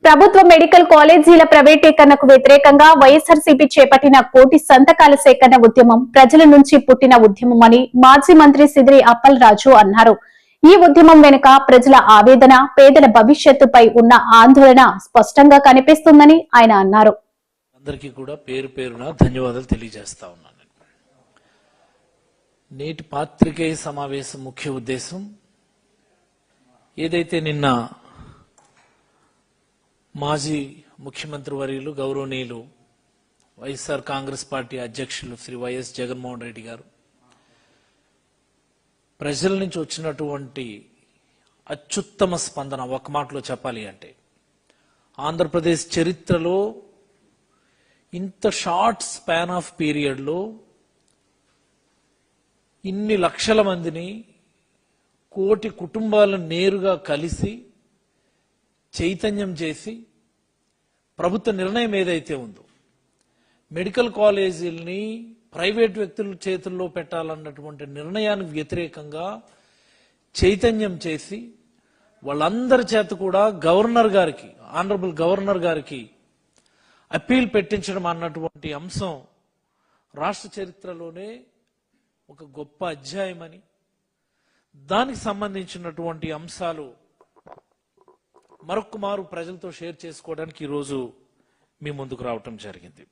ప్రభుత్వ మెడికల్ కాలేజీల ప్రైవేటీకరణకు వ్యతిరేకంగా వైఎస్ఆర్సీపీ చేపట్టిన కోటి సంతకాల సేకరణ ఉద్యమం ప్రజల నుంచి పుట్టిన ఉద్యమమని మాజీ మంత్రి సిదిరి అప్పలరాజు అన్నారు. ఈ ఉద్యమం వెనుక ప్రజల ఆవేదన, పేదల భవిష్యత్తుపై ఉన్న ఆందోళన స్పష్టంగా కనిపిస్తుందని ఆయన అన్నారు. అందరికీ కూడా పేరు పేరున ధన్యవాదాలు తెలియజేస్తా ఉన్నాను. నేటి పాత్రికేయ సమావేశం ముఖ్య ఉద్దేశం ఏదైతే నిన్న మాజీ ముఖ్యమంత్రి వర్యులు గౌరవనీయులు వైఎస్ఆర్ కాంగ్రెస్ పార్టీ అధ్యక్షులు శ్రీ వైఎస్ జగన్మోహన్ రెడ్డి గారు ప్రజల నుంచి వచ్చినటువంటి అత్యుత్తమ స్పందన, ఒక మాటలో చెప్పాలి అంటే ఆంధ్రప్రదేశ్ చరిత్రలో ఇంత షార్ట్ స్పాన్ ఆఫ్ పీరియడ్లో ఇన్ని లక్షల మందిని, కోటి కుటుంబాలను నేరుగా కలిసి చైతన్యం చేసి ప్రభుత్వ నిర్ణయం ఏదైతే ఉందో మెడికల్ కాలేజీలని ప్రైవేట్ వ్యక్తుల చేతుల్లో పెట్టాలన్నటువంటి నిర్ణయానికి వ్యతిరేకంగా చైతన్యం చేసి వాళ్ళందరి చేత కూడా గవర్నర్ గారికి, ఆనరబుల్ గవర్నర్ గారికి అప్పీల్ పెట్టించడం అన్నటువంటి అంశం రాష్ట్ర చరిత్రలోనే ఒక గొప్ప అధ్యాయమని, దానికి సంబంధించినటువంటి అంశాలు మరొక మారు ప్రజలతో షేర్ చేసుకోవడానికి ఈరోజు మీ ముందుకు రావటం జరిగింది.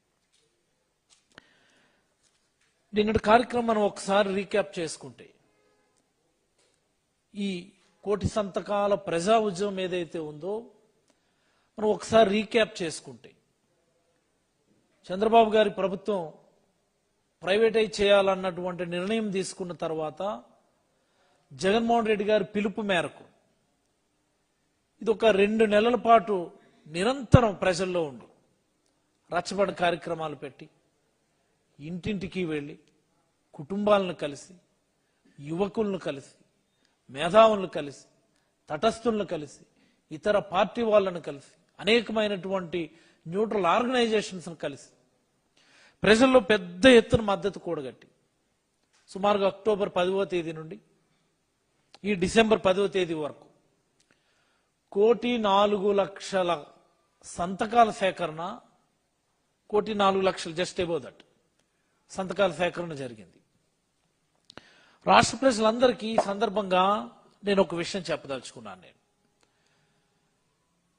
నిన్నటి కార్యక్రమం మనం ఒకసారి రీక్యాప్ చేసుకుంటే, ఈ కోటి సంతకాల ప్రజా ఉద్యమం ఏదైతే ఉందో మనం ఒకసారి రీక్యాప్ చేసుకుంటే, చంద్రబాబు గారి ప్రభుత్వం ప్రైవేటైజ్ చేయాలన్నటువంటి నిర్ణయం తీసుకున్న తర్వాత జగన్మోహన్ రెడ్డి గారి పిలుపు మేరకు ఇది ఒక 2 నెలల పాటు నిరంతరం ప్రజల్లో ఉండి రచ్చబండ కార్యక్రమాలు పెట్టి ఇంటింటికి వెళ్ళి కుటుంబాలను కలిసి, యువకులను కలిసి, మేధావులను కలిసి, తటస్థులను కలిసి, ఇతర పార్టీ వాళ్ళను కలిసి, అనేకమైనటువంటి న్యూట్రల్ ఆర్గనైజేషన్స్ కలిసి ప్రజల్లో పెద్ద ఎత్తున మద్దతు కూడగట్టి సుమారుగా అక్టోబర్ 10వ తేదీ నుండి ఈ డిసెంబర్ 10వ తేదీ వరకు 1,04,00,000 సంతకాల సేకరణ, 1,04,00,000 జస్ట్ అబౌవ్ దట్ సంతకాల సేకరణ జరిగింది. రాష్ట్ర ప్రజలందరికీ ఈ సందర్భంగా నేను ఒక విషయం చెప్పదలుచుకున్నాను. నేను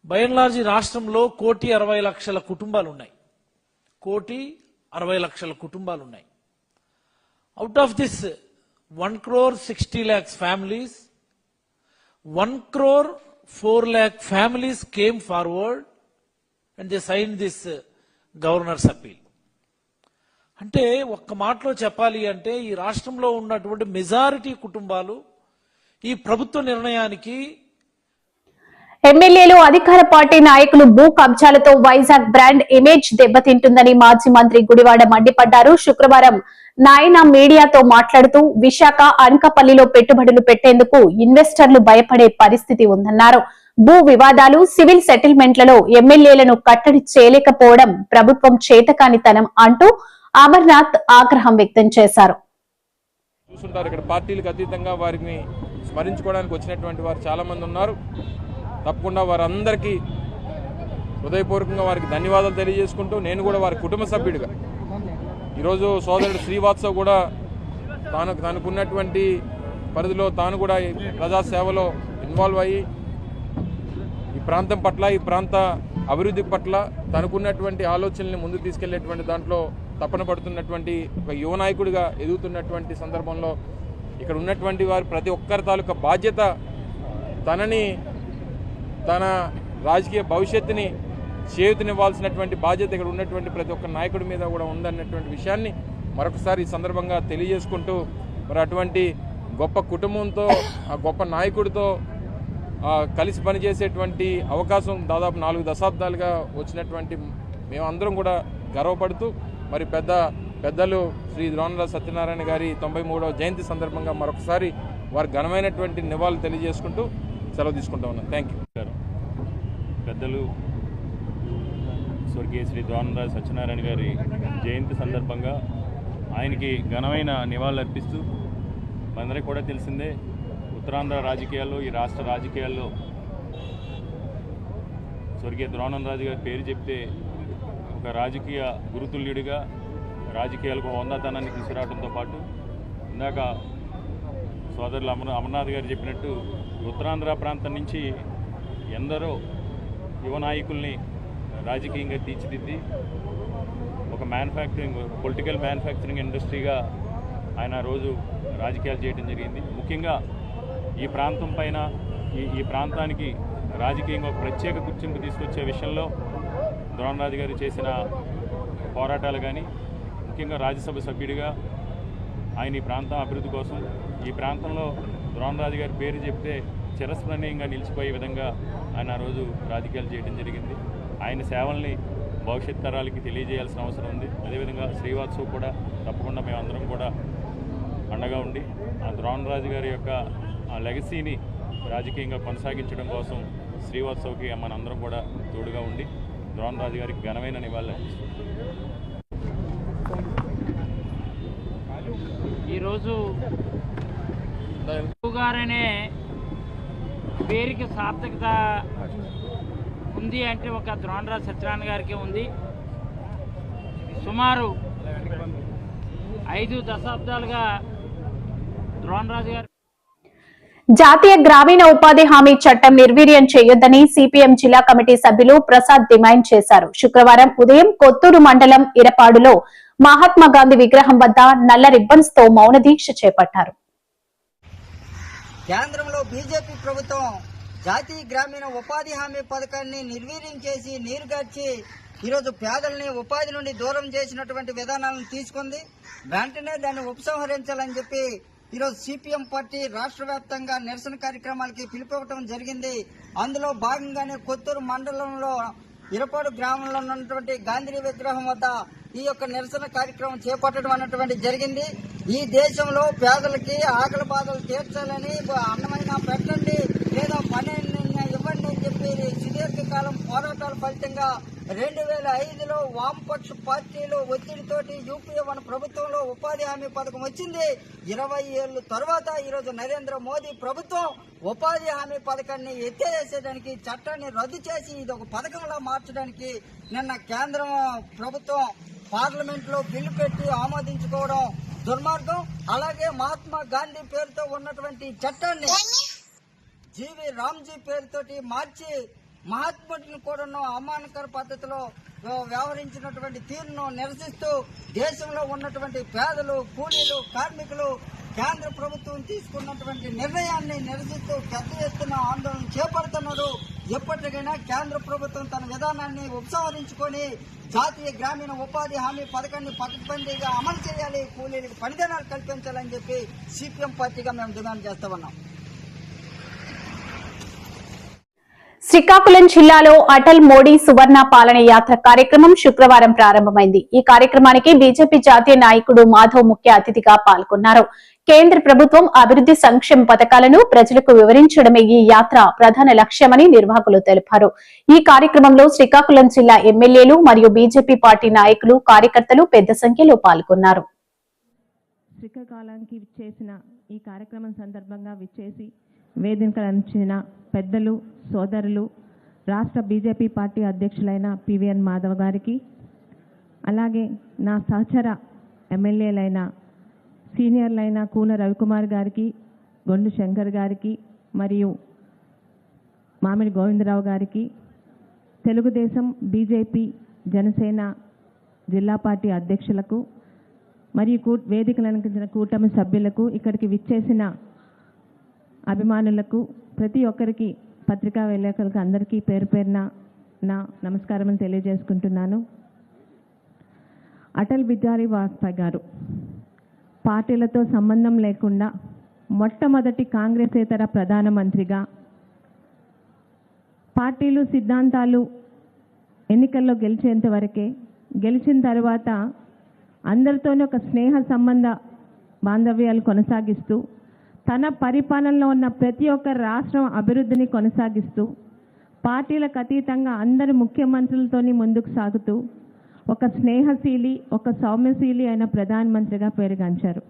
బై అండ్ లార్జ్ రాష్ట్రంలో 1,60,00,000 కుటుంబాలు ఉన్నాయి. 1,60,00,000 కుటుంబాలు ఉన్నాయి. Out of this 1,60,00,000 families, 1,04,00,000 families came forward and they signed this governor's appeal. అంటే ఒక్క మాటలో చెప్పాలి అంటే ఈ రాష్ట్రంలో ఉన్నటువంటి మెజారిటీ కుటుంబాలు ఈ ప్రభుత్వ నిర్ణయానికి, ఎమ్మెల్యేలు, అధికార పార్టీ నాయకులు భూ కబ్జాలతో వైజాగ్ బ్రాండ్ ఇమేజ్ దెబ్బతింటుందని మాజీ మంత్రి గుడివాడ మండిపడ్డారు. శుక్రవారం నాయన మీడియాతో మాట్లాడుతూ విశాఖ, అనకాపల్లిలో పెట్టుబడులు పెట్టేందుకు ఇన్వెస్టర్లు భయపడే పరిస్థితి ఉందన్నారు. భూ వివాదాలు, సివిల్ సెటిల్మెంట్లలో ఎమ్మెల్యేలను కట్టడి చేయలేకపోవడం ప్రభుత్వం చేతకానితనం అంటూ అమర్నాథ్ ఆగ్రహం వ్యక్తం చేశారు. చూస్తుంటారు, ఇక్కడ పార్టీలకు అతీతంగా వారిని స్మరించుకోవడానికి వచ్చినటువంటి వారు చాలా మంది ఉన్నారు. తప్పకుండా వారందరికీ హృదయపూర్వకంగా వారికి ధన్యవాదాలు తెలియజేసుకుంటూ, నేను కూడా వారి కుటుంబ సభ్యుడిగా ఈరోజు సోదరుడు శ్రీవాత్సవ్ కూడా తనకున్నటువంటి పరిధిలో తాను కూడా ప్రజాసేవలో ఇన్వాల్వ్ అయ్యి ఈ ప్రాంతం పట్ల, ఈ ప్రాంత అభివృద్ధి పట్ల తనకున్నటువంటి ఆలోచనల్ని ముందుకు తీసుకెళ్లేటువంటి దాంట్లో తపన పడుతున్నటువంటి ఒక యువ నాయకుడిగా ఎదుగుతున్నటువంటి సందర్భంలో ఇక్కడ ఉన్నటువంటి వారు ప్రతి ఒక్కరి తాలూకా బాధ్యత, తన రాజకీయ భవిష్యత్తుని చేయూతనివ్వాల్సినటువంటి బాధ్యత ఇక్కడ ఉన్నటువంటి ప్రతి ఒక్క నాయకుడి మీద కూడా ఉందన్నటువంటి విషయాన్ని మరొకసారి ఈ సందర్భంగా తెలియజేసుకుంటూ, మరి అటువంటి గొప్ప కుటుంబంతో, ఆ గొప్ప నాయకుడితో కలిసి పనిచేసేటువంటి అవకాశం దాదాపు 4 దశాబ్దాలుగా వచ్చినటువంటి మేమందరం కూడా గర్వపడుతూ, మరి పెద్దలు శ్రీ ద్రోణరాజు సత్యనారాయణ గారి 93వ జయంతి సందర్భంగా మరొకసారి వారి ఘనమైనటువంటి నివాళులు తెలియజేసుకుంటూ సెలవు తీసుకుంటా ఉన్నాను. Thank you. పెద్దలు స్వర్గీయ శ్రీ ద్రోణంరాజు సత్యనారాయణ గారి జయంతి సందర్భంగా ఆయనకి ఘనమైన నివాళులర్పిస్తూ మనందరికీ కూడా తెలిసిందే ఉత్తరాంధ్ర రాజకీయాల్లో, ఈ రాష్ట్ర రాజకీయాల్లో స్వర్గీయ ద్రోణంరాజు గారి పేరు చెప్తే ఒక రాజకీయ గురుతుల్యుడిగా రాజకీయాలకు వందాతనాన్ని తీసుకురావడంతో పాటు ఇందాక సోదరులు అమర్నాథ్ గారు చెప్పినట్టు ఉత్తరాంధ్ర ప్రాంతం నుంచి ఎందరో యువ నాయకుల్ని రాజకీయంగా తీర్చిదిద్ది ఒక పొలిటికల్ మ్యానుఫ్యాక్చరింగ్ ఇండస్ట్రీగా ఆయన రోజు రాజకీయాలు చేయడం జరిగింది. ముఖ్యంగా ఈ ప్రాంతం పైన ఈ ప్రాంతానికి రాజకీయంగా ఒక ప్రత్యేక గుర్తింపు తీసుకొచ్చే విషయంలో ద్రోణరాజు గారు చేసిన పోరాటాలు కానీ, ముఖ్యంగా రాజ్యసభ సభ్యుడిగా ఆయన ఈ ప్రాంతం అభివృద్ధి కోసం, ఈ ప్రాంతంలో ద్రోణరాజు గారి పేరు చెప్తే చిరస్మరణీయంగా నిలిచిపోయే విధంగా ఆయన ఆ రోజు రాజకీయాలు చేయడం జరిగింది. ఆయన సేవల్ని భవిష్యత్ తరాలకి తెలియజేయాల్సిన అవసరం ఉంది. అదేవిధంగా శ్రీవాత్సవ్ కూడా తప్పకుండా మేమందరం కూడా అండగా ఉండి ఆ ద్రోణరాజు గారి యొక్క ఆ లెగసీని రాజకీయంగా కొనసాగించడం కోసం శ్రీవాత్సవ్కి మనందరం కూడా తోడుగా ఉండి ద్రోణరాజు గారికి ఘనమైన నివాళులు అర్పిస్తున్నాం. ఈరోజు గారనే పేరుకి సార్థకత ఉంది అంటే ఒక ద్రోణరాజు సత్యనారాయణ గారికి ఉంది. సుమారు 5 దశాబ్దాలుగా ద్రోణరాజు గారు జాతీయ గ్రామీణ ఉపాధి హామీ చట్టం నిర్వీర్యం చేయొద్దని సిపిఎం జిల్లా కమిటీ సభ్యులు ప్రసాద్ డిమాండ్ చేశారు. శుక్రవారం ఉదయం కొత్తూరు మండలం ఇరపాడులో మహాత్మా గాంధీ విగ్రహం వద్ద నల్ల రిబ్బన్స్ తో మౌన దీక్ష చేపట్టారు. కేంద్రంలో బీజేపీ ప్రభుత్వం జాతీయ గ్రామీణ ఉపాధి హామీ పథకాన్ని నిర్వీర్యం చేసి నీరుగార్చి ఈరోజు పేదల్ని ఉపాధి నుండి దూరం చేసినటువంటి విధానాలను తీసుకుంది. వెంటనే దాన్ని ఉపసంహరించాలని చెప్పి ఈరోజు సిపిఎం పార్టీ రాష్ట్ర వ్యాప్తంగా నిరసన కార్యక్రమాలకి పిలుపుకోవడం జరిగింది. అందులో భాగంగానే కొత్తూరు మండలంలో ఇరపాడు గ్రామంలో ఉన్నటువంటి గాంధీ విగ్రహం వద్ద ఈ యొక్క నిరసన కార్యక్రమం చేపట్టడం అన్నటువంటి జరిగింది. ఈ దేశంలో పేదలకి ఆకలి బాధలు తీర్చాలని అన్నమైనా పెట్టండి లేదా పని ఇవ్వండి అని చెప్పి సుదీర్ఘకాలం పోరాటాల ఫలితంగా 2005లో వామపక్ష పార్టీలు ఒత్తిడితోటి యూపీఏ మన ప్రభుత్వంలో ఉపాధి హామీ పథకం వచ్చింది. 20 ఏళ్ల తర్వాత ఈరోజు నరేంద్ర మోదీ ప్రభుత్వం ఉపాధి హామీ పథకాన్ని ఎత్తేసేయడానికి చట్టాన్ని రద్దు చేసి ఇది ఒక పథకంలా మార్చడానికి నిన్న కేంద్రం ప్రభుత్వం పార్లమెంట్ లో బిల్లు పెట్టి ఆమోదించుకోవడం దుర్మార్గం. అలాగే మహాత్మా గాంధీ పేరుతో ఉన్నటువంటి చట్టాన్ని జీవి రామ్జీ పేరుతోటి మార్చి మహాత్ముడిని కూడా అవమానకర పద్ధతిలో వ్యవహరించినటువంటి తీరును నిరసిస్తూ దేశంలో ఉన్నటువంటి పేదలు, కూలీలు, కార్మికులు కేంద్ర ప్రభుత్వం తీసుకున్నటువంటి నిర్ణయాన్ని నిరసిస్తూ పెద్ద ఎత్తున ఆందోళన చేపడుతున్నారు. ఎప్పటికైనా కేంద్ర ప్రభుత్వం తన విధానాన్ని ఉపసంహరించుకొని జాతీయ గ్రామీణ ఉపాధి హామీ పథకాన్ని పకడ్బందీగా అమలు చేయాలి, కూలీలకు పనిదినాలు కల్పించాలని చెప్పి సిపిఎం పార్టీగా మేము డిమాండ్ చేస్తా ఉన్నాం. శ్రీకాకుళం జిల్లాలో అటల్ మోడీ సువర్ణ పాలన యాత్ర కార్యక్రమం శుక్రవారం ప్రారంభమైంది. ఈ కార్యక్రమానికి బీజేపీ జాతీయ నాయకుడు మాధవ్ ముఖ్య అతిథిగా పాల్గొన్నారు. కేంద్ర ప్రభుత్వం అభివృద్ధి సంక్షేమ పథకాలను ప్రజలకు వివరించడమే ఈ యాత్ర ప్రధాన లక్ష్యమని నిర్వాహకులు తెలిపారు. ఈ కార్యక్రమంలో శ్రీకాకుళం జిల్లా ఎమ్మెల్యేలు మరియు బీజేపీ పార్టీ నాయకులు, కార్యకర్తలు పెద్ద సంఖ్యలో పాల్గొన్నారు. శ్రీకాకుళానికి విచ్చేసిన ఈ కార్యక్రమం సందర్భంగా విచ్చేసి వేదికలు అందించిన పెద్దలు, సోదరులు, రాష్ట్ర బీజేపీ పార్టీ అధ్యక్షులైన పివిఎన్ మాధవ్ గారికి, అలాగే నా సహచర ఎమ్మెల్యేలైన సీనియర్లైన కూన రవికుమార్ గారికి, గొండు శంకర్ గారికి మరియు మామిడి గోవిందరావు గారికి, తెలుగుదేశం, బీజేపీ, జనసేన జిల్లా పార్టీ అధ్యక్షులకు మరియు వేదికలు అలంకరించిన కూటమి సభ్యులకు, ఇక్కడికి విచ్చేసిన అభిమానులకు, ప్రతి ఒక్కరికి, పత్రికా విలేకరులకు అందరికీ పేరు పేరున నా నమస్కారం తెలియజేసుకుంటున్నాను. అటల్ బిహారీ వాజ్పేయి గారు పార్టీలతో సంబంధం లేకుండా మొట్టమొదటి కాంగ్రెసేతర ప్రధానమంత్రిగా, పార్టీలు సిద్ధాంతాలు ఎన్నికల్లో గెలిచేంత వరకే, గెలిచిన తర్వాత అందరితోనే ఒక స్నేహ సంబంధ బాంధవ్యాలు కొనసాగిస్తూ తన పరిపాలనలో ఉన్న ప్రతి ఒక్క రాష్ట్రం అభివృద్ధిని కొనసాగిస్తూ పార్టీలకు అతీతంగా అందరి ముఖ్యమంత్రులతోని ముందుకు సాగుతూ ఒక స్నేహశీలి, ఒక సౌమ్యశీలి అయిన ప్రధానమంత్రిగా పేరుగాంచారు.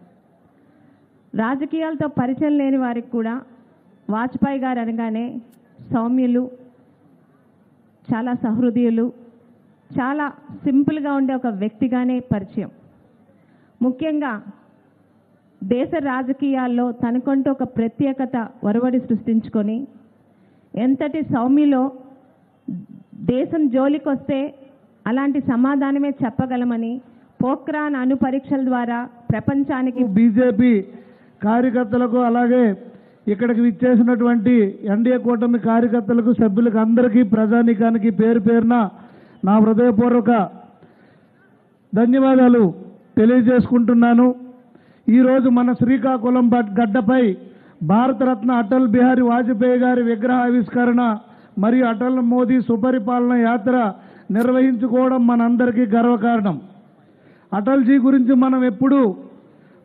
రాజకీయాలతో పరిచయం లేని వారికి కూడా వాజ్పేయి గారు అనగానే సౌమ్యులు, చాలా సహృదయులు, చాలా సింపుల్గా ఉండే ఒక వ్యక్తిగానే పరిచయం. ముఖ్యంగా దేశ రాజకీయాల్లో తనకంటూ ఒక ప్రత్యేకత ఒరవడి సృష్టించుకొని ఎంతటి సౌమ్యులో దేశం జోలికొస్తే అలాంటి సమాధానమే చెప్పగలమని పోఖ్రాన్ అణు పరీక్షల ద్వారా ప్రపంచానికి బీజేపీ కార్యకర్తలకు అలాగే ఇక్కడికి విచ్చేసినటువంటి ఎన్డీఏ కూటమి కార్యకర్తలకు, సభ్యులకు అందరికీ, ప్రజానీకానికి పేరు పేరున నా హృదయపూర్వక ధన్యవాదాలు తెలియజేసుకుంటున్నాను. ఈరోజు మన శ్రీకాకుళం గడ్డపై భారతరత్న అటల్ బిహారీ వాజ్పేయి గారి విగ్రహావిష్కరణ మరియు అటల్ మోదీ సుపరిపాలన యాత్ర నిర్వహించుకోవడం మనందరికీ గర్వకారణం. అటల్జీ గురించి మనం ఎప్పుడు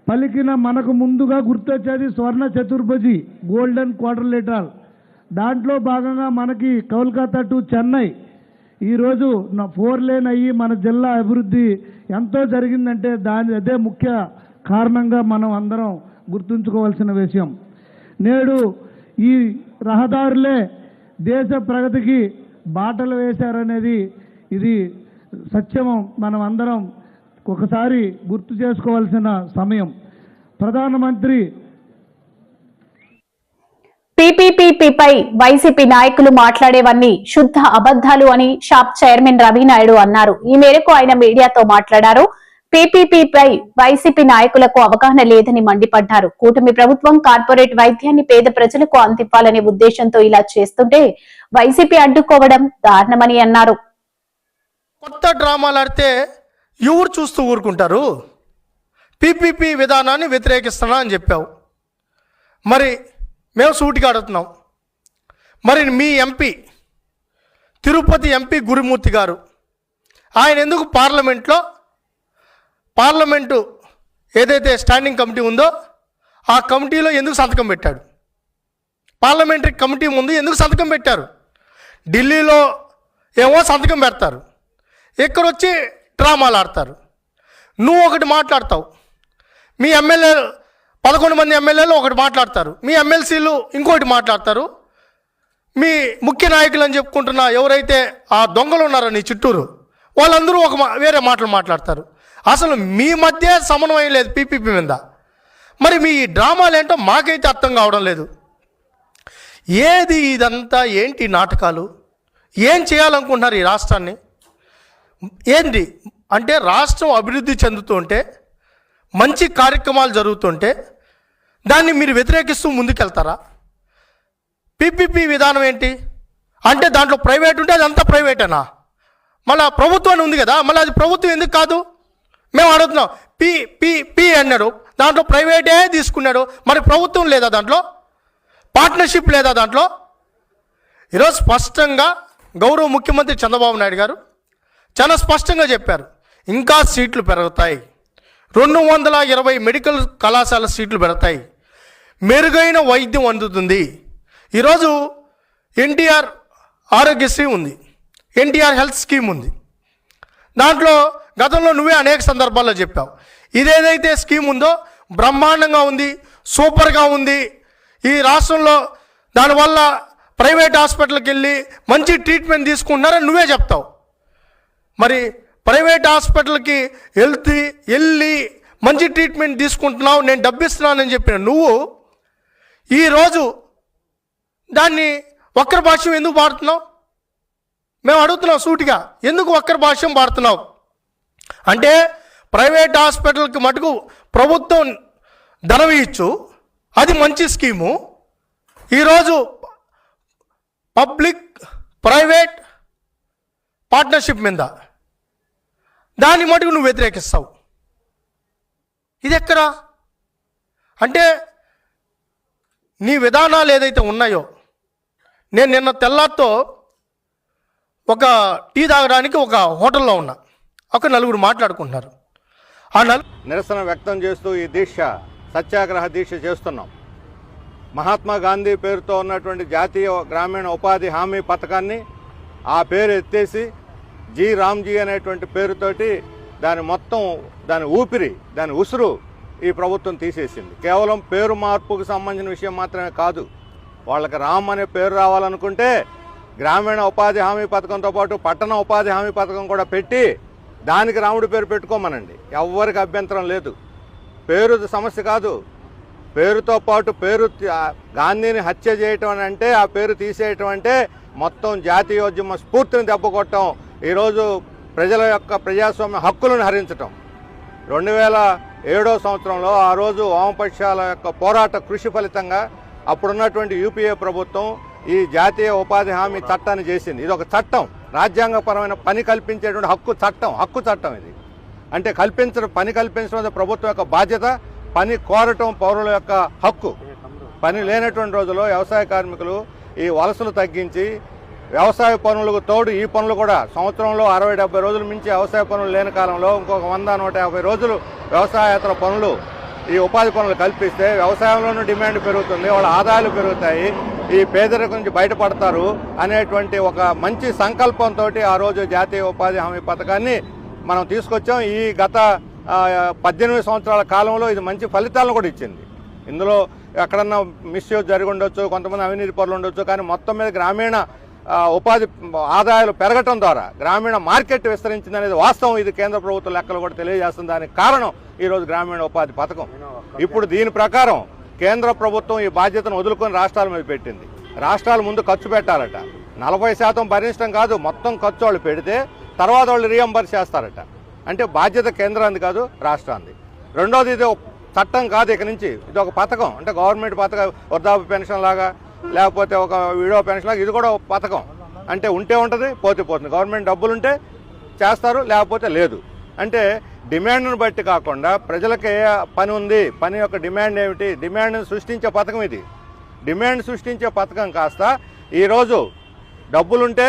పలికిన మనకు ముందుగా గుర్తొచ్చేది స్వర్ణ చతుర్భుజి, గోల్డెన్ క్వాడ్రిలేటరల్. దాంట్లో భాగంగా మనకి కోల్కతా టు చెన్నై ఈరోజు 4 లేన్ అయ్యి మన జిల్లా అభివృద్ధి ఎంతో జరిగిందంటే అదే ముఖ్య కారణంగా మనం అందరం గుర్తుంచుకోవాల్సిన విషయం. నేడు ఈ రహదారులే దేశ ప్రగతికి బాటలు వేశారనేది ఇది సత్యం. మనం అందరం ఒకసారి గుర్తు చేసుకోవాల్సిన సమయం. ప్రధానమంత్రి పీపీపీపై వైసీపీ నాయకులు మాట్లాడేవన్నీ శుద్ధ అబద్దాలు అని షాప్ చైర్మన్ రవి నాయుడు అన్నారు. ఈ మేరకు ఆయన మీడియాతో మాట్లాడారు. పీపీపీపై వైసీపీ నాయకులకు అవగాహన లేదని మండిపడ్డారు. కూటమి ప్రభుత్వం కార్పొరేట్ వైద్యాన్ని పేద ప్రజలకు అందివ్వాలనే ఉద్దేశంతో ఇలా చేస్తుంటే వైసీపీ అడ్డుకోవడం దారుణమని అన్నారు. కొత్త డ్రామాలు ఆడితే ఎవరు చూస్తూ ఊరుకుంటారు? పీపీపీ విధానాన్ని వ్యతిరేకిస్తున్నా అని చెప్పావు. మరి మేము సూటిగా అడుగుతున్నాం. మరి మీ ఎంపీ, తిరుపతి ఎంపీ గురుమూర్తి గారు, ఆయన ఎందుకు పార్లమెంటు ఏదైతే స్టాండింగ్ కమిటీ ఉందో ఆ కమిటీలో ఎందుకు సంతకం పెట్టాడు? పార్లమెంటరీ కమిటీ ముందు ఎందుకు సంతకం పెట్టారు? ఢిల్లీలో ఏమో సంతకం పెడతారు, ఇక్కడ వచ్చి డ్రామాలు ఆడతారు. నువ్వు ఒకటి మాట్లాడతావు, మీ ఎమ్మెల్యేలు 11 మంది ఎమ్మెల్యేలు ఒకటి మాట్లాడతారు, మీ ఎమ్మెల్సీలు ఇంకోటి మాట్లాడతారు. మీ ముఖ్య నాయకులు అని చెప్పుకుంటున్న ఎవరైతే ఆ దొంగలు ఉన్నారో నీ చుట్టూరు, వాళ్ళందరూ వేరే మాటలు మాట్లాడతారు. అసలు మీ మధ్య సమన్వయం లేదు పీపీపీ మీద. మరి మీ డ్రామాలు ఏంటో మాకైతే అర్థం కావడం లేదు. ఏది ఇదంతా? ఏంటి నాటకాలు? ఏం చేయాలనుకుంటున్నారు ఈ రాష్ట్రాన్ని? ఏంటి అంటే రాష్ట్రం అభివృద్ధి చెందుతుంటే, మంచి కార్యక్రమాలు జరుగుతుంటే దాన్ని మీరు వ్యతిరేకిస్తూ ముందుకెళ్తారా? పీపీపీ విధానం ఏంటి అంటే దాంట్లో ప్రైవేట్ ఉంటే అదంతా ప్రైవేటేనా? మళ్ళీ ప్రభుత్వాన్ని ఉంది కదా, మళ్ళీ అది ప్రభుత్వం ఎందుకు కాదు? మేము అడుగుతున్నాం. పీ అన్నాడు, దాంట్లో ప్రైవేటే తీసుకున్నాడు, మరి ప్రభుత్వం లేదా దాంట్లో? పార్ట్నర్షిప్ లేదా దాంట్లో? ఈరోజు స్పష్టంగా గౌరవ ముఖ్యమంత్రి చంద్రబాబు నాయుడు గారు చాలా స్పష్టంగా చెప్పారు, ఇంకా సీట్లు పెరుగుతాయి, 220 మెడికల్ కళాశాల సీట్లు పెడతాయి, మెరుగైన వైద్యం అందుతుంది. ఈరోజు ఎన్టీఆర్ ఆరోగ్యశ్రీ ఉంది, ఎన్టీఆర్ హెల్త్ స్కీమ్ ఉంది. దాంట్లో గతంలో నువ్వే అనేక సందర్భాల్లో చెప్పావు, ఇదేదైతే స్కీమ్ ఉందో బ్రహ్మాండంగా ఉంది, సూపర్గా ఉంది. ఈ రాష్ట్రంలో దానివల్ల ప్రైవేట్ హాస్పిటల్కి వెళ్ళి మంచి ట్రీట్మెంట్ తీసుకుంటున్నారని నువ్వే చెప్తావు. మరి ప్రైవేట్ హాస్పిటల్కి వెళ్ళి మంచి ట్రీట్మెంట్ తీసుకుంటున్నావు, నేను డబ్బిస్తున్నానని చెప్పిన నువ్వు ఈరోజు దాన్ని వక్ర భాష్యం ఎందుకు వాడుతున్నావు? మేము అడుగుతున్నాం సూటిగా, ఎందుకు వక్ర భాష్యం వాడుతున్నావు? అంటే ప్రైవేట్ హాస్పిటల్కి మటుకు ప్రభుత్వం ధనం ఇచ్చు, అది మంచి స్కీము. ఈరోజు పబ్లిక్ ప్రైవేట్ పార్ట్నర్షిప్ మీద దాన్ని మటుకు నువ్వు వ్యతిరేకిస్తావు. ఇది ఎక్కడా? అంటే నీ విధానాలు ఏదైతే ఉన్నాయో, నేను నిన్న తెల్లారితో ఒక టీ తాగడానికి ఒక హోటల్లో ఉన్నా, ఒక 4 మాట్లాడుకుంటున్నారు. ఆ నిరసన వ్యక్తం చేస్తూ ఈ దీక్ష, సత్యాగ్రహ దీక్ష చేస్తున్నాం. మహాత్మా గాంధీ పేరుతో ఉన్నటువంటి జాతీయ గ్రామీణ ఉపాధి హామీ పథకాన్ని ఆ పేరు ఎత్తేసి జి రామ్జీ అనేటువంటి పేరుతోటి దాని ఊపిరి, దాని ఉసురు ఈ ప్రభుత్వం తీసేసింది. కేవలం పేరు మార్పుకు సంబంధించిన విషయం మాత్రమే కాదు, వాళ్ళకి రామ్ అనే పేరు రావాలనుకుంటే గ్రామీణ ఉపాధి హామీ పథకంతో పాటు పట్టణ ఉపాధి హామీ పథకం కూడా పెట్టి దానికి రాముడి పేరు పెట్టుకోమనండి, ఎవ్వరికి అభ్యంతరం లేదు. పేరు సమస్య కాదు. పేరుతో పాటు గాంధీని హత్య చేయటం అంటే, ఆ పేరు తీసేయటం అంటే మొత్తం జాతీయోద్యమ స్ఫూర్తిని దెబ్బకొట్టడం, ఈరోజు ప్రజల యొక్క ప్రజాస్వామ్య హక్కులను హరించటం. 2007 సంవత్సరంలో ఆ రోజు వామపక్షాల యొక్క పోరాట కృషి ఫలితంగా అప్పుడున్నటువంటి యూపీఏ ప్రభుత్వం ఈ జాతీయ ఉపాధి హామీ చట్టాన్ని చేసింది. ఇది ఒక చట్టం, రాజ్యాంగపరమైన పని కల్పించేటువంటి హక్కు చట్టం ఇది. అంటే పని కల్పించడం ప్రభుత్వం యొక్క బాధ్యత, పని కోరటం పౌరుల యొక్క హక్కు. పని లేనటువంటి రోజుల్లో వ్యవసాయ కార్మికులు ఈ వలసలు తగ్గించి వ్యవసాయ పనులకు తోడు ఈ పనులు కూడా సంవత్సరంలో 60-70 రోజులు మించి వ్యవసాయ పనులు లేని కాలంలో ఇంకొక 100-150 రోజులు వ్యవసాయేతర పనులు, ఈ ఉపాధి పనులు కల్పిస్తే వ్యవసాయంలోనూ డిమాండ్ పెరుగుతుంది, వాళ్ళ ఆదాయాలు పెరుగుతాయి, ఈ పేదరికం నుంచి బయటపడతారు అనేటువంటి ఒక మంచి సంకల్పంతో ఆ రోజు జాతీయ ఉపాధి హామీ పథకాన్ని మనం తీసుకొచ్చాం. ఈ గత 18 సంవత్సరాల కాలంలో ఇది మంచి ఫలితాలను కూడా ఇచ్చింది. ఇందులో ఎక్కడన్నా మిస్యూజ్ జరిగి ఉండొచ్చు, కొంతమంది అవినీతి పనులు ఉండొచ్చు, కానీ మొత్తం మీద గ్రామీణ ఉపాధి ఆదాయాలు పెరగటం ద్వారా గ్రామీణ మార్కెట్ విస్తరించింది అనేది వాస్తవం. ఇది కేంద్ర ప్రభుత్వ లెక్కలు కూడా తెలియజేస్తుంది. దానికి కారణం ఈరోజు గ్రామీణ ఉపాధి పథకం. ఇప్పుడు దీని ప్రకారం కేంద్ర ప్రభుత్వం ఈ బాధ్యతను వదులుకొని రాష్ట్రాల మీద పెట్టింది. రాష్ట్రాలు ముందు ఖర్చు పెట్టాలట, 40% భరించడం కాదు, మొత్తం ఖర్చు వాళ్ళు పెడితే తర్వాత వాళ్ళు రీఎంబర్స్ చేస్తారట. అంటే బాధ్యత కేంద్రానికి కాదు, రాష్ట్రానికి. రెండోది, ఇది చట్టం కాదు, ఇక నుంచి ఇది ఒక పథకం. అంటే గవర్నమెంట్ పథకం, వృద్ధాప్య పెన్షన్ లాగా లేకపోతే ఒక విడో పెన్షన్ లాగా ఇది కూడా ఒక పథకం. అంటే ఉంటే ఉంటుంది, పోతే పోతుంది. గవర్నమెంట్ డబ్బులు ఉంటే చేస్తారు, లేకపోతే లేదు. అంటే డిమాండ్ను బట్టి కాకుండా ప్రజలకు ఏ పని ఉంది, పని యొక్క డిమాండ్ ఏమిటి, డిమాండ్ను సృష్టించే పథకం ఇది. డిమాండ్ సృష్టించే పథకం కాస్త ఈరోజు డబ్బులుంటే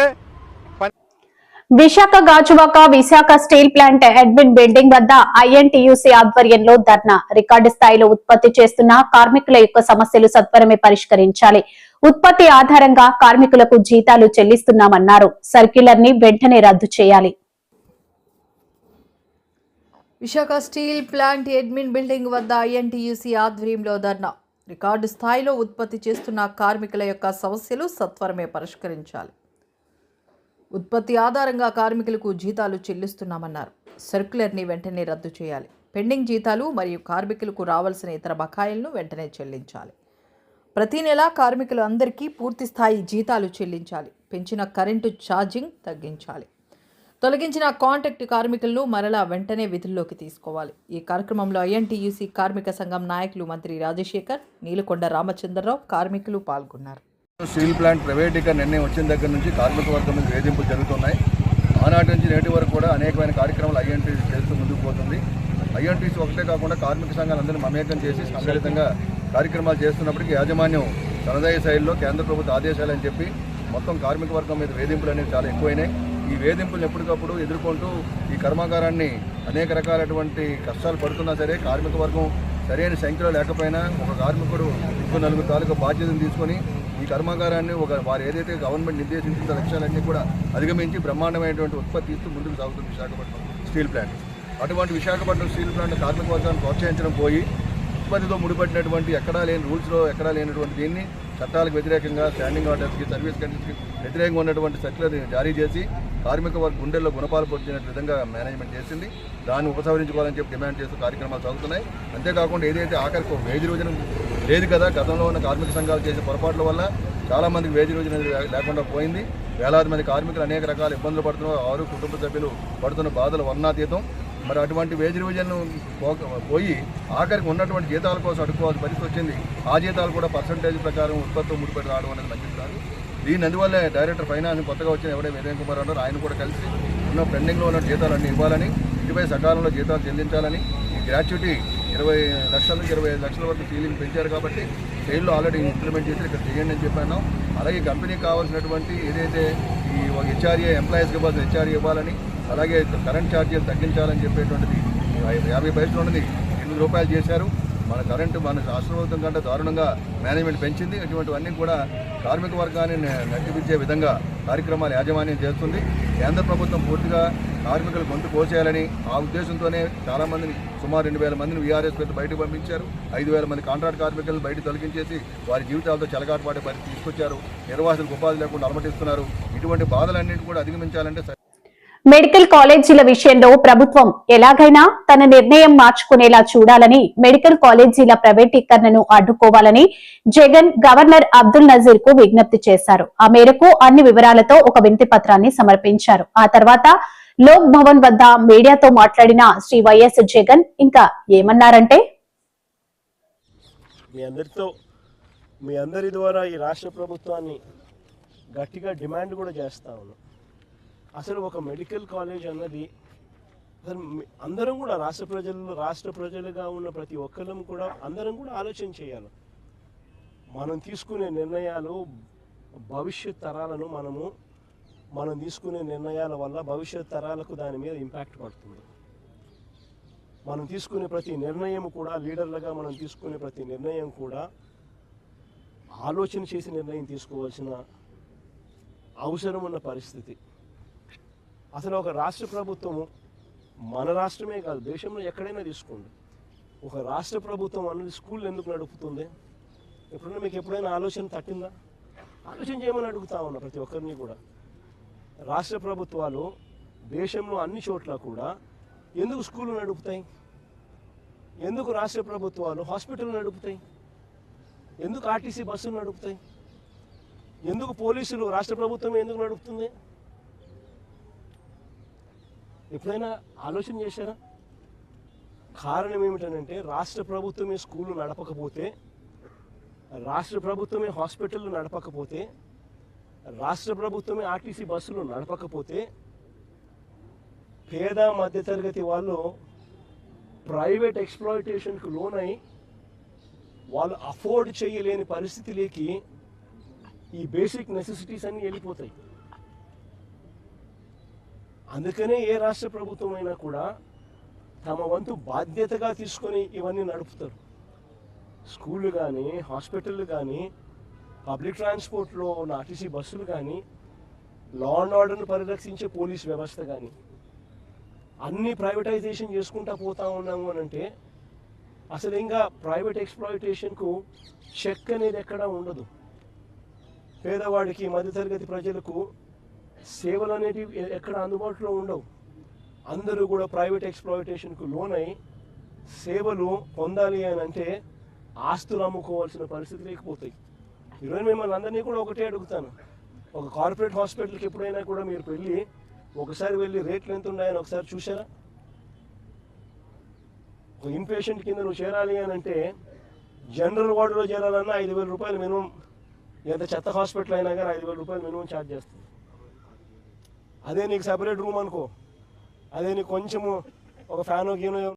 Visakha Gajuwaka Visakha steel plant admin building వద్ద ఐఎన్టీయూసీ ఆధ్వర్యంలో ధర్నా. రికార్డు స్థాయిలో ఉత్పత్తి చేస్తున్న కార్మికుల యొక్క సమస్యలు సత్వరమే పరిష్కరించాలి. ఉత్పత్తి ఆధారంగా కార్మికులకు జీతాలు చెల్లిస్తున్నామన్నారు. సర్క్యులర్ ని వెంటనే రద్దు చేయాలి. Visakha steel plant admin building వద్ద ఐఎన్టీయూసీ ఆధ్వర్యంలో ధర్నా. రికార్డు స్థాయిలో ఉత్పత్తి చేస్తున్న కార్మికుల యొక్క సమస్యలు సత్వరమే పరిష్కరించాలి. ఉత్పత్తి ఆధారంగా కార్మికులకు జీతాలు చెల్లిస్తున్నామన్నారు. సర్క్యులర్ని వెంటనే రద్దు చేయాలి. పెండింగ్ జీతాలు మరియు కార్మికులకు రావాల్సిన ఇతర బకాయిలను వెంటనే చెల్లించాలి. ప్రతి నెల కార్మికులు అందరికీ పూర్తి స్థాయి జీతాలు చెల్లించాలి. పెంచిన కరెంటు ఛార్జింగ్ తగ్గించాలి. తొలగించిన కాంట్రాక్ట్ కార్మికులను మరలా వెంటనే విధుల్లోకి తీసుకోవాలి. ఈ కార్యక్రమంలో ఐఎన్టీయూసీ కార్మిక సంఘం నాయకులు మంత్రి రాజశేఖర్, నీలకొండ రామచంద్రరావు, కార్మికులు పాల్గొన్నారు. స్టీల్ ప్లాంట్ ప్రైవేటీకరణ నిర్ణయం వచ్చిన దగ్గర నుంచి కార్మిక వర్గం మీద వేధింపులు జరుగుతున్నాయి. ఆనాటి నుంచి నేటి వరకు కూడా అనేకమైన కార్యక్రమాలు ఐఎన్టీసీ చేస్తూ ముందుకు పోతుంది. ఐఎన్టీసీ ఒకటే కాకుండా కార్మిక సంఘాలందరినీ మమేకం చేసి సంఘటితంగా కార్యక్రమాలు చేస్తున్నప్పటికీ యాజమాన్యం తనదయ శైలిలో కేంద్ర ప్రభుత్వ ఆదేశాలు అని చెప్పి మొత్తం కార్మిక వర్గం మీద వేధింపులు అనేవి చాలా ఎక్కువైనాయి. ఈ వేధింపులను ఎప్పటికప్పుడు ఎదుర్కొంటూ ఈ కర్మాగారాన్ని అనేక రకాలైనటువంటి కష్టాలు పడుతున్నా సరే కార్మిక వర్గం సరైన సంఖ్యలో లేకపోయినా ఒక కార్మికుడు 4 తాలూకా బాధ్యతను తీసుకొని ఈ కర్మాగారాన్ని వారు ఏదైతే గవర్నమెంట్ నిర్దేశించిన లక్ష్యాలన్నీ కూడా అధిగమించి బ్రహ్మాండమైనటువంటి ఉత్పత్తి ఇస్తూ ముందుకు సాగుతుంది విశాఖపట్నం స్టీల్ ప్లాంట్. అటువంటి విశాఖపట్నం స్టీల్ ప్లాంట్ కార్మిక వర్గాన్ని ప్రోత్సహించడం పోయి ఉత్పత్తితో ముడిపడినటువంటి ఎక్కడా లేని రూల్స్లో ఎక్కడా లేనటువంటి దీన్ని చట్టాలకు వ్యతిరేకంగా స్టాండింగ్ ఆర్డర్స్కి, సర్వీస్ కండిషన్స్కి వ్యతిరేకంగా ఉన్నటువంటి సర్క్యులర్ జారీ చేసి కార్మిక వర్గ గుండెల్లో గుణపాలు పొందిన విధంగా మేనేజ్మెంట్ చేసింది. దాన్ని ఉపసంహరించుకోవాలని చెప్పి డిమాండ్ చేస్తూ కార్యక్రమాలు సాగుతున్నాయి. అంతేకాకుండా ఏదైతే ఆఖరికి వేది రోజున లేదు కదా, గతంలో ఉన్న కార్మిక సంఘాలు చేసే పొరపాట్ల వల్ల చాలామందికి వేది రోజున లేకుండా పోయింది. వేలాది మంది కార్మికులు అనేక రకాల ఇబ్బందులు పడుతున్నారు. వారు కుటుంబ సభ్యులు పడుతున్న బాధలు వర్ణాతీతం. మరి అటువంటి వేజ్ రివిజన్ పోయి ఆఖరికి ఉన్నటువంటి జీతాల కోసం అడుక్కోవాల్సిన పరిస్థితి వచ్చింది. ఆ జీతాలు కూడా పర్సంటేజ్ ప్రకారం ఉత్పత్తితో ముడిపడి రావడం అనేది మంచిది కాదు. దీని అందువల్లే డైరెక్టర్ ఫైనాన్స్ కొత్తగా వచ్చిన ఎవరైతే విజయ్ కుమార్ అన్నారు, ఆయన కూడా కలిసి ఉన్న పెండింగ్లో ఉన్న జీతాలన్నీ ఇవ్వాలని, ఇటుపై సకాలంలో జీతాలు చెల్లించాలని, ఈ గ్రాట్యుటీ 20 లక్షల నుంచి 25 లక్షల వరకు సీలింగ్ పెంచారు కాబట్టి సెయిల్లో ఆల్రెడీ ఇంప్లిమెంట్ చేసి ఇక్కడ చేయండి అని చెప్పాను. అలాగే కంపెనీకి కావాల్సినటువంటి ఏదైతే ఈ హెచ్ఆర్ఏ ఎంప్లాయీస్కి ఇవ్వాల్సిన హెచ్ఆర్ఏ ఇవ్వాలని, అలాగే కరెంట్ ఛార్జీలు తగ్గించాలని చెప్పేటువంటిది 50 పైసలు ఉన్నది 8 రూపాయలు చేశారు. మన కరెంటు మన రాష్ట్ర ప్రభుత్వం కంటే దారుణంగా మేనేజ్మెంట్ పెంచింది. ఇటువంటివన్నీ కూడా కార్మిక వర్గాన్ని నట్టిపించే విధంగా కార్యక్రమాలు యాజమాన్యం చేస్తుంది. కేంద్ర ప్రభుత్వం పూర్తిగా కార్మికులు గొంతు కోసేయాలని ఆ ఉద్దేశంతోనే చాలామందిని సుమారు 2,000 మందిని వీఆర్ఎస్ పెట్టి బయటకు పంపించారు. 5,000 మంది కాంట్రాక్ట్ కార్మికులను బయట తొలగించేసి వారి జీవితాలతో చెలగాటపాటే పరిస్థితి తీసుకొచ్చారు. నిర్వాసితులకు ఉపాధి లేకుండా అలమటిస్తున్నారు. ఇటువంటి బాధలన్నింటినీ కూడా అధిగమించాలంటే మెడికల్ కాలేజీల విషయంలో ప్రభుత్వం ఎలాగైనా తన నిర్ణయం మార్చుకునేలా చూడాలని, మెడికల్ కాలేజీల ప్రైవేటీకరణను అడ్డుకోవాలని జగన్ గవర్నర్ అబ్దుల్ నజీర్ కు విజ్ఞప్తి చేశారు. ఆ మేరకు అన్ని వివరాలతో ఒక వినతి పత్రాన్ని సమర్పించారు. ఆ తర్వాత లోక్ భవన్ వద్ద మీడియాతో మాట్లాడిన శ్రీ వైఎస్ జగన్ ఇంకా ఏమన్నారంటే, మీ అందరి ద్వారా ఈ రాష్ట్ర ప్రభుత్వాన్ని గట్టిగా డిమాండ్ కూడా చేస్తా ఉన్నాం. అసలు ఒక మెడికల్ కాలేజ్ అన్నది అసలు అందరం కూడా రాష్ట్ర ప్రజలుగా ఉన్న ప్రతి ఒక్కరం కూడా అందరం కూడా ఆలోచన చేయాలి. మనం తీసుకునే నిర్ణయాలు భవిష్యత్ తరాలను మనం తీసుకునే నిర్ణయాల వల్ల భవిష్యత్ తరాలకు దాని మీద ఇంపాక్ట్ పడుతుంది. మనం తీసుకునే ప్రతి నిర్ణయం కూడా లీడర్లుగా మనం తీసుకునే ప్రతి నిర్ణయం కూడా ఆలోచన చేసి నిర్ణయం తీసుకోవాల్సిన అవసరం ఉన్న పరిస్థితి. అసలు ఒక రాష్ట్ర ప్రభుత్వము మన రాష్ట్రమే కాదు, దేశంలో ఎక్కడైనా తీసుకోండి, ఒక రాష్ట్ర ప్రభుత్వం అన్నది స్కూల్ ఎందుకు నడుపుతుంది? ఎప్పుడైనా మీకు ఎప్పుడైనా ఆలోచన తట్టిందా? ఆలోచన చేయమని అడుగుతా ఉన్నా ప్రతి ఒక్కరిని కూడా. రాష్ట్ర ప్రభుత్వాలు దేశంలో అన్ని చోట్ల కూడా ఎందుకు స్కూళ్ళు నడుపుతాయి? ఎందుకు రాష్ట్ర ప్రభుత్వాలు హాస్పిటల్ నడుపుతాయి? ఎందుకు ఆర్టీసీ బస్సులు నడుపుతాయి? ఎందుకు పోలీసులు రాష్ట్ర ప్రభుత్వం ఎందుకు నడుపుతుంది? ఎప్పుడైనా ఆలోచన చేశారా? కారణం ఏమిటనంటే రాష్ట్ర ప్రభుత్వమే స్కూళ్ళు నడపకపోతే, రాష్ట్ర ప్రభుత్వమే హాస్పిటళ్ళు నడపకపోతే, రాష్ట్ర ప్రభుత్వమే ఆర్టీసీ బస్సులు నడపకపోతే పేద మధ్యతరగతి వాళ్ళు ప్రైవేట్ ఎక్స్‌ప్లాయిటేషన్కు లోనై వాళ్ళు అఫోర్డ్ చేయలేని పరిస్థితిలోకి ఈ బేసిక్ నెసెసిటీస్ అన్నీ వెళ్ళిపోతాయి. అందుకనే ఏ రాష్ట్ర ప్రభుత్వం అయినా కూడా తమ వంతు బాధ్యతగా తీసుకొని ఇవన్నీ నడుపుతారు. స్కూళ్ళు కానీ, హాస్పిటళ్ళు కానీ, పబ్లిక్ ట్రాన్స్పోర్ట్లో ఉన్న ఆర్టీసీ బస్సులు కానీ, లా అండ్ ఆర్డర్ను పరిరక్షించే పోలీస్ వ్యవస్థ కానీ అన్నీ ప్రైవేటైజేషన్ చేసుకుంటూ పోతా ఉన్నాము అని అంటే అసలు ఇంకా ప్రైవేట్ ఎక్స్‌ప్లాయిటేషన్కు చెక్ అనేది ఎక్కడా ఉండదు. పేదవాడికి, మధ్యతరగతి ప్రజలకు సేవలు అనేటివి ఎక్కడ అందుబాటులో ఉండవు. అందరూ కూడా ప్రైవేట్ ఎక్స్‌ప్లాయిటేషన్కు లోనై సేవలు పొందాలి అని అంటే ఆస్తులు అమ్ముకోవాల్సిన పరిస్థితి లేకపోతాయి. ఈరోజు మిమ్మల్ని అందరినీ కూడా ఒకటే అడుగుతాను, ఒక కార్పొరేట్ హాస్పిటల్కి ఎప్పుడైనా కూడా మీరు ఒకసారి వెళ్ళి రేట్లు ఎంత ఉన్నాయని ఒకసారి చూసారా? ఒక ఇన్పేషెంట్ కింద నువ్వు చేరాలి అని అంటే జనరల్ వార్డులో చేరాలన్నా 5,000 రూపాయలు మినిమం, ఎంత చెత్త హాస్పిటల్ అయినా కానీ 5,000 రూపాయలు మినిమం ఛార్జ్ చేస్తుంది. అదే నీకు సపరేట్ రూమ్ అనుకో, అదే నీకు కొంచెము ఒక ఫ్యానో గీనో